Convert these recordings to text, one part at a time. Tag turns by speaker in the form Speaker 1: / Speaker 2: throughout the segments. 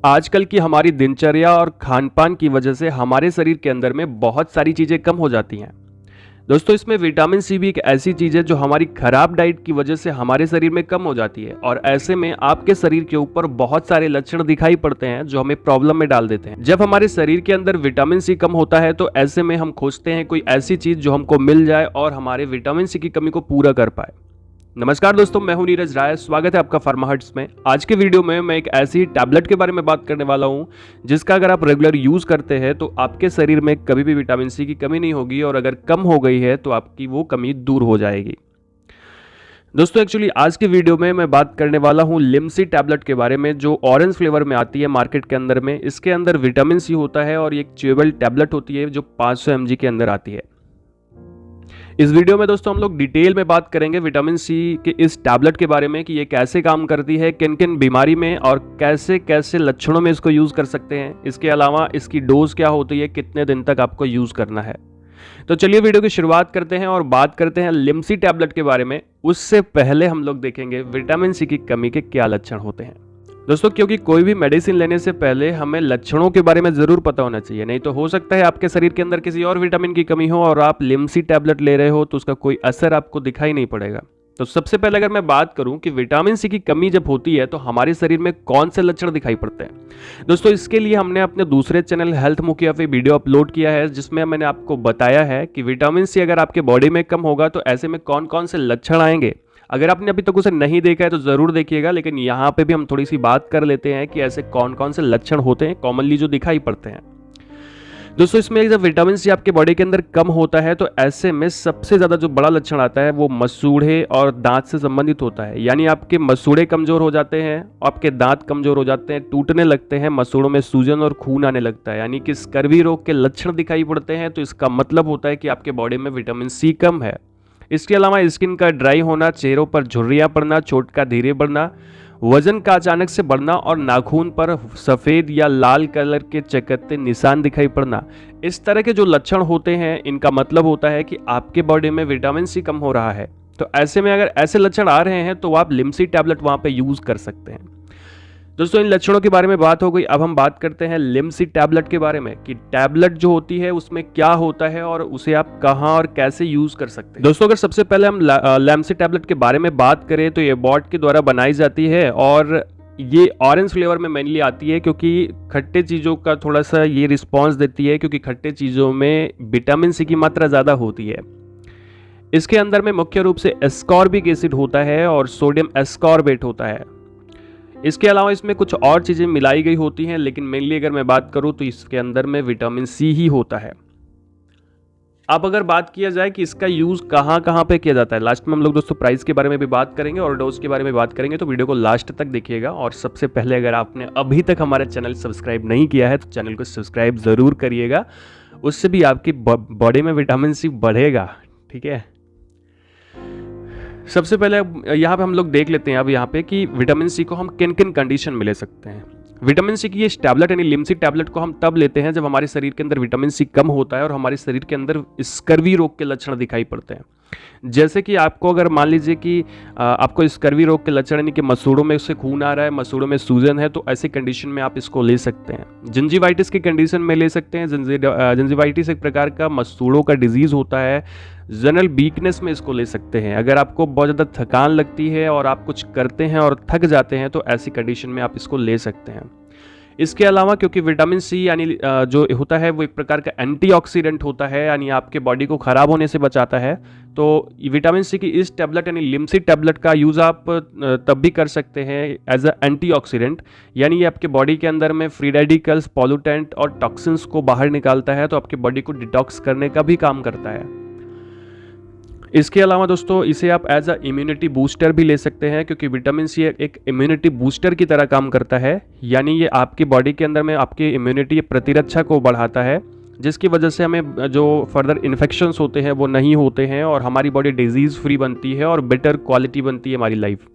Speaker 1: आजकल की हमारी दिनचर्या और खान-पान की वजह से हमारे शरीर के अंदर में बहुत सारी चीज़ें कम हो जाती हैं। दोस्तों, इसमें विटामिन सी भी एक ऐसी चीज़ है जो हमारी खराब डाइट की वजह से हमारे शरीर में कम हो जाती है और ऐसे में आपके शरीर के ऊपर बहुत सारे लक्षण दिखाई पड़ते हैं जो हमें प्रॉब्लम में डाल देते हैं। जब हमारे शरीर के अंदर विटामिन सी कम होता है तो ऐसे में हम खोजते हैं कोई ऐसी चीज़ जो हमको मिल जाए और हमारे विटामिन सी की कमी को पूरा कर पाए। नमस्कार दोस्तों, मैं हूं नीरज राय। स्वागत है आपका फार्मा हट्स में। आज के वीडियो में मैं एक ऐसी टैबलेट के बारे में बात करने वाला हूं जिसका अगर आप रेगुलर यूज करते हैं तो आपके शरीर में कभी भी विटामिन सी की कमी नहीं होगी और अगर कम हो गई है तो आपकी वो कमी दूर हो जाएगी। दोस्तों, एक्चुअली आज के वीडियो में मैं बात करने वाला हूं लिमसी टैबलेट के बारे में जो ऑरेंज फ्लेवर में आती है मार्केट के अंदर में। इसके अंदर विटामिन सी होता है और एक च्यूएबल टैबलेट होती है जो 500 mg के अंदर आती है। इस वीडियो में दोस्तों हम लोग डिटेल में बात करेंगे विटामिन सी के इस टैबलेट के बारे में कि ये कैसे काम करती है, किन किन बीमारी में और कैसे कैसे लक्षणों में इसको यूज़ कर सकते हैं। इसके अलावा इसकी डोज क्या होती है, कितने दिन तक आपको यूज़ करना है। तो चलिए वीडियो की शुरुआत करते हैं और बात करते हैं लिमसी टैबलेट के बारे में। उससे पहले हम लोग देखेंगे विटामिन सी की कमी के क्या लक्षण होते हैं। दोस्तों, क्योंकि कोई भी मेडिसिन लेने से पहले हमें लक्षणों के बारे में ज़रूर पता होना चाहिए, नहीं तो हो सकता है आपके शरीर के अंदर किसी और विटामिन की कमी हो और आप लिमसी टैबलेट ले रहे हो तो उसका कोई असर आपको दिखाई नहीं पड़ेगा। तो सबसे पहले अगर मैं बात करूं कि विटामिन सी की कमी जब होती है तो हमारे शरीर में कौन से लक्षण दिखाई पड़ते हैं। दोस्तों, इसके लिए हमने अपने दूसरे चैनल हेल्थ मुखिया पे वीडियो अपलोड किया है जिसमें मैंने आपको बताया है कि विटामिन सी अगर आपके बॉडी में कम होगा तो ऐसे में कौन कौन से लक्षण आएंगे। अगर आपने अभी तक उसे नहीं देखा है तो ज़रूर देखिएगा, लेकिन यहाँ पे भी हम थोड़ी सी बात कर लेते हैं कि ऐसे कौन कौन से लक्षण होते हैं कॉमनली जो दिखाई पड़ते हैं। दोस्तों, इसमें जब विटामिन सी आपके बॉडी के अंदर कम होता है तो ऐसे में सबसे ज़्यादा जो बड़ा लक्षण आता है वो मसूड़े और दांत से संबंधित होता है। यानी आपके मसूड़े कमज़ोर हो जाते हैं, आपके दांत कमज़ोर हो जाते हैं, टूटने लगते हैं, मसूड़ों में सूजन और खून आने लगता है, यानी कि स्कर्वी रोग के लक्षण दिखाई पड़ते हैं। तो इसका मतलब होता है कि आपके बॉडी में विटामिन सी कम है। इसके अलावा स्किन का ड्राई होना, चेहरों पर झुर्रियाँ पड़ना, चोट का धीरे बढ़ना, वजन का अचानक से बढ़ना और नाखून पर सफ़ेद या लाल कलर के चकत्ते निशान दिखाई पड़ना, इस तरह के जो लक्षण होते हैं इनका मतलब होता है कि आपके बॉडी में विटामिन सी कम हो रहा है। तो ऐसे में अगर ऐसे लक्षण आ रहे हैं तो आप लिमसी टैबलेट वहाँ पे यूज़ कर सकते हैं। दोस्तों, इन लक्षणों के बारे में बात हो गई। अब हम बात करते हैं लिमसी टैबलेट के बारे में कि टैबलेट जो होती है उसमें क्या होता है और उसे आप कहां और कैसे यूज कर सकते हैं। दोस्तों, अगर सबसे पहले हम लिमसी टैबलेट के बारे में बात करें तो ये एबॉट के द्वारा बनाई जाती है और ये ऑरेंज फ्लेवर में मेनली आती है क्योंकि खट्टे चीज़ों का थोड़ा सा ये रिस्पॉन्स देती है, क्योंकि खट्टे चीज़ों में विटामिन सी की मात्रा ज़्यादा होती है। इसके अंदर में मुख्य रूप से एस्कॉर्बिक एसिड होता है और सोडियम एस्कॉर्बेट होता है। इसके अलावा इसमें कुछ और चीज़ें मिलाई गई होती हैं, लेकिन मेनली अगर मैं बात करूं तो इसके अंदर में विटामिन सी ही होता है। अब अगर बात किया जाए कि इसका यूज़ कहाँ कहाँ पे किया जाता है, लास्ट में हम लोग दोस्तों प्राइस के बारे में भी बात करेंगे और डोज के बारे में बात करेंगे, तो वीडियो को लास्ट तक देखिएगा। और सबसे पहले अगर आपने अभी तक हमारा चैनल सब्सक्राइब नहीं किया है तो चैनल को सब्सक्राइब ज़रूर करिएगा, उससे भी आपकी बॉडी में विटामिन सी बढ़ेगा। ठीक है, सबसे पहले यहाँ पे हम लोग देख लेते हैं अब यहाँ पे कि विटामिन सी को हम किन किन कंडीशन में ले सकते हैं। विटामिन सी की ये टैबलेट यानी लिमसी टैबलेट को हम तब लेते हैं जब हमारे शरीर के अंदर विटामिन सी कम होता है और हमारे शरीर के अंदर स्कर्वी रोग के लक्षण दिखाई पड़ते हैं। जैसे कि आपको अगर मान लीजिए कि आपको स्कर्वी रोग के लक्षण यानी कि मसूड़ों में से खून आ रहा है, मसूड़ों में सूजन है, तो ऐसी कंडीशन में आप इसको ले सकते हैं। जिंजीवाइटिस की कंडीशन में ले सकते हैं। जिंजीवाइटिस एक प्रकार का मसूड़ों का डिजीज़ होता है। जनरल वीकनेस में इसको ले सकते हैं। अगर आपको बहुत ज़्यादा थकान लगती है और आप कुछ करते हैं और थक जाते हैं तो ऐसी कंडीशन में आप इसको ले सकते हैं। इसके अलावा क्योंकि विटामिन सी यानी जो होता है वो एक प्रकार का एंटीऑक्सीडेंट होता है, यानी आपके बॉडी को ख़राब होने से बचाता है, तो विटामिन सी की इस टैबलेट यानी लिमसी टैबलेट का यूज़ आप तब भी कर सकते हैं एज अ एंटीऑक्सीडेंट, यानी ये आपके बॉडी के अंदर में फ्री रेडिकल्स, पॉल्यूटेंट और टॉक्सिन्स को बाहर निकालता है, तो आपके बॉडी को डिटॉक्स करने का भी काम करता है। इसके अलावा दोस्तों इसे आप एज अ इम्यूनिटी बूस्टर भी ले सकते हैं, क्योंकि विटामिन सी एक इम्यूनिटी बूस्टर की तरह काम करता है, यानी ये आपकी बॉडी के अंदर में आपकी इम्यूनिटी प्रतिरक्षा को बढ़ाता है, जिसकी वजह से हमें जो फर्दर इन्फेक्शंस होते हैं वो नहीं होते हैं और हमारी बॉडी डिजीज़ फ्री बनती है और बेटर क्वालिटी बनती है हमारी लाइफ।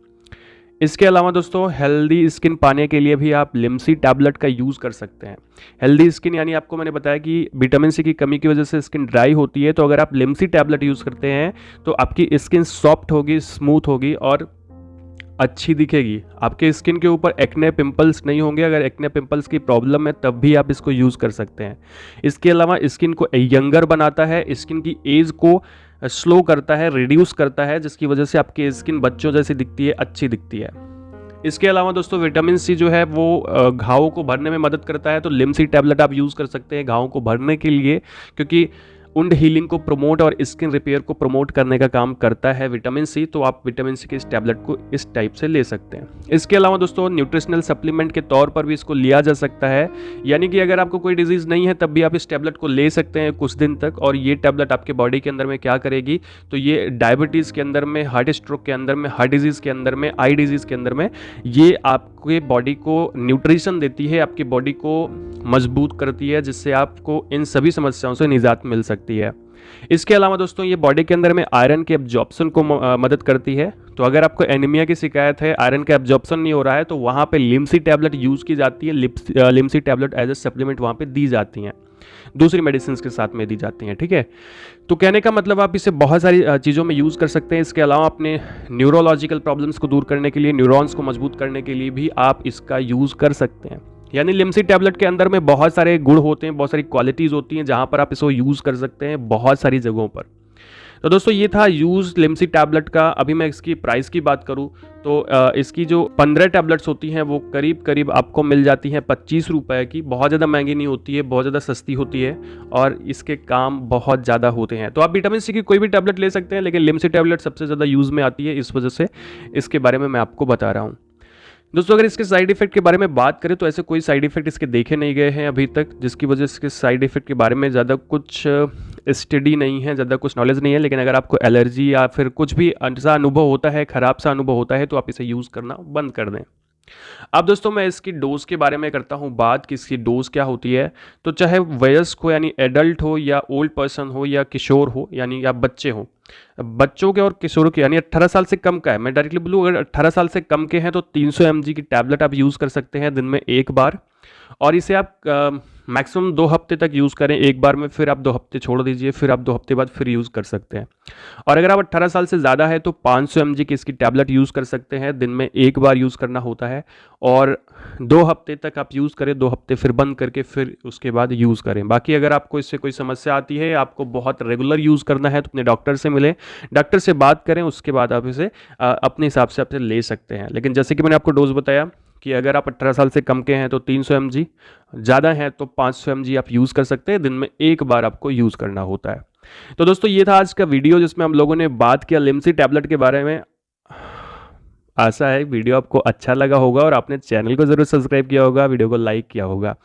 Speaker 1: इसके अलावा दोस्तों हेल्दी स्किन पाने के लिए भी आप लिमसी टैबलेट का यूज़ कर सकते हैं। हेल्दी स्किन यानी आपको मैंने बताया कि विटामिन सी की कमी की वजह से स्किन ड्राई होती है, तो अगर आप लिमसी टैबलेट यूज़ करते हैं तो आपकी स्किन सॉफ्ट होगी, स्मूथ होगी और अच्छी दिखेगी, आपके स्किन के ऊपर एक्ने पिंपल्स नहीं होंगे। अगर एक्ने पिंपल्स की प्रॉब्लम है तब भी आप इसको यूज़ कर सकते हैं। इसके अलावा स्किन को यंगर बनाता है, स्किन की एज को स्लो करता है, रिड्यूस करता है, जिसकी वजह से आपकी स्किन बच्चों जैसी दिखती है, अच्छी दिखती है। इसके अलावा दोस्तों विटामिन सी जो है वो घावों को भरने में मदद करता है। तो लिमसी टैबलेट आप यूज़ कर सकते हैं घावों को भरने के लिए, क्योंकि वुंड हीलिंग को प्रमोट और स्किन रिपेयर को प्रमोट करने का काम करता है विटामिन सी। तो आप विटामिन सी के इस टैबलेट को इस टाइप से ले सकते हैं। इसके अलावा दोस्तों न्यूट्रिशनल सप्लीमेंट के तौर पर भी इसको लिया जा सकता है, यानी कि अगर आपको कोई डिजीज़ नहीं है तब भी आप इस टैबलेट को ले सकते हैं कुछ दिन तक। और ये टैबलेट आपके बॉडी के अंदर में क्या करेगी, तो ये डायबिटीज़ के अंदर में, हार्ट स्ट्रोक के अंदर में, हार्ट डिजीज़ के अंदर में, आई डिजीज़ के अंदर में ये आपके बॉडी को न्यूट्रिशन देती है, आपकी बॉडी को मजबूत करती है, जिससे आपको इन सभी समस्याओं से निजात मिल सकती है। इसके अलावा दोस्तों ये बॉडी के अंदर में आयरन के एब्जॉर्प्शन को मदद करती है। तो अगर आपको एनीमिया की शिकायत है, आयरन का एब्जॉर्प्शन नहीं हो रहा है, तो वहाँ पे लिमसी टैबलेट यूज़ की जाती है। Limcee tablet as a supplement वहाँ पे दी जाती हैं, दूसरी मेडिसिन के साथ में दी जाती हैं, ठीक है। तो कहने का मतलब आप इसे बहुत सारी चीज़ों में यूज़ कर सकते हैं। इसके अलावा अपने न्यूरोलॉजिकल प्रॉब्लम्स को दूर करने के लिए, न्यूरॉन्स को मजबूत करने के लिए भी आप इसका यूज़ कर सकते हैं। यानी लिमसी टैबलेट के अंदर में बहुत सारे गुण होते हैं, बहुत सारी क्वालिटीज़ होती हैं, जहाँ पर आप इसको यूज़ कर सकते हैं बहुत सारी जगहों पर। तो दोस्तों ये था यूज़ लिमसी टैबलेट का। अभी मैं इसकी प्राइस की बात करूँ तो इसकी जो 15 टैबलेट्स होती हैं वो करीब करीब आपको मिल जाती हैं 25 रुपये की। बहुत ज़्यादा महंगी नहीं होती है, बहुत ज़्यादा सस्ती होती है और इसके काम बहुत ज़्यादा होते हैं। तो आप विटामिन सी की कोई भी टैबलेट ले सकते हैं, लेकिन लिमसी टैबलेट सबसे ज़्यादा यूज़ में आती है, इस वजह से इसके बारे में मैं आपको बता रहा हूँ। दोस्तों अगर इसके साइड इफेक्ट के बारे में बात करें तो ऐसे कोई साइड इफेक्ट इसके देखे नहीं गए हैं अभी तक, जिसकी वजह से इसके साइड इफेक्ट के बारे में ज़्यादा कुछ स्टडी नहीं है, ज़्यादा कुछ नॉलेज नहीं है। लेकिन अगर आपको एलर्जी या फिर कुछ भी ऐसा अनुभव होता है, ख़राब सा अनुभव होता है, तो आप इसे यूज़ करना बंद कर दें। अब दोस्तों मैं इसकी डोज के बारे में करता हूँ बात कि इसकी डोज क्या होती है। तो चाहे वयस्क हो यानी एडल्ट हो, या ओल्ड पर्सन हो, या किशोर हो यानी या बच्चे हो, बच्चों के और किशोरों के यानी 18 साल से कम का है, मैं डायरेक्टली बोलूँ अगर 18 साल से कम के हैं तो 300 mg की टैबलेट आप यूज़ कर सकते हैं दिन में एक बार। और इसे आप मैक्सिमम 2 हफ्ते तक यूज़ करें एक बार में, फिर आप 2 हफ्ते छोड़ दीजिए, फिर आप 2 हफ्ते बाद फिर यूज़ कर सकते हैं। और अगर आप 18 साल से ज़्यादा है तो 500 mg की इसकी टैबलेट यूज़ कर सकते हैं, दिन में एक बार यूज़ करना होता है। और 2 हफ्ते तक आप यूज़ करें, 2 हफ्ते फिर बंद करके फिर उसके बाद यूज़ करें। बाकी अगर आपको इससे कोई समस्या आती है, आपको बहुत रेगुलर यूज़ करना है, तो अपने डॉक्टर से मिलें, डॉक्टर से बात करें, उसके बाद आप इसे अपने हिसाब से आप ले सकते हैं। लेकिन जैसे कि मैंने आपको डोज बताया कि अगर आप 18 साल से कम के हैं तो 300 mg, ज़्यादा है तो 500 mg आप यूज़ कर सकते हैं, दिन में एक बार आपको यूज़ करना होता है। तो दोस्तों ये था आज का वीडियो जिसमें हम लोगों ने बात किया लिमसी टैबलेट के बारे में। आशा है वीडियो आपको अच्छा लगा होगा और आपने चैनल को ज़रूर सब्सक्राइब किया होगा, वीडियो को लाइक किया होगा।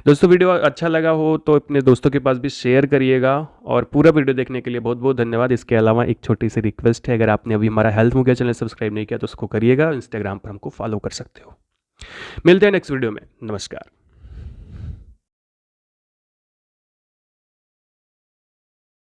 Speaker 1: दोस्तों वीडियो अच्छा लगा हो तो अपने दोस्तों के पास भी शेयर करिएगा, और पूरा वीडियो देखने के लिए बहुत बहुत धन्यवाद। इसके अलावा एक छोटी सी रिक्वेस्ट है, अगर आपने अभी हमारा हेल्थ मुखिया चैनल सब्सक्राइब नहीं किया तो उसको करिएगा। इंस्टाग्राम पर हमको फॉलो कर सकते हो। मिलते हैं नेक्स्ट वीडियो में। नमस्कार।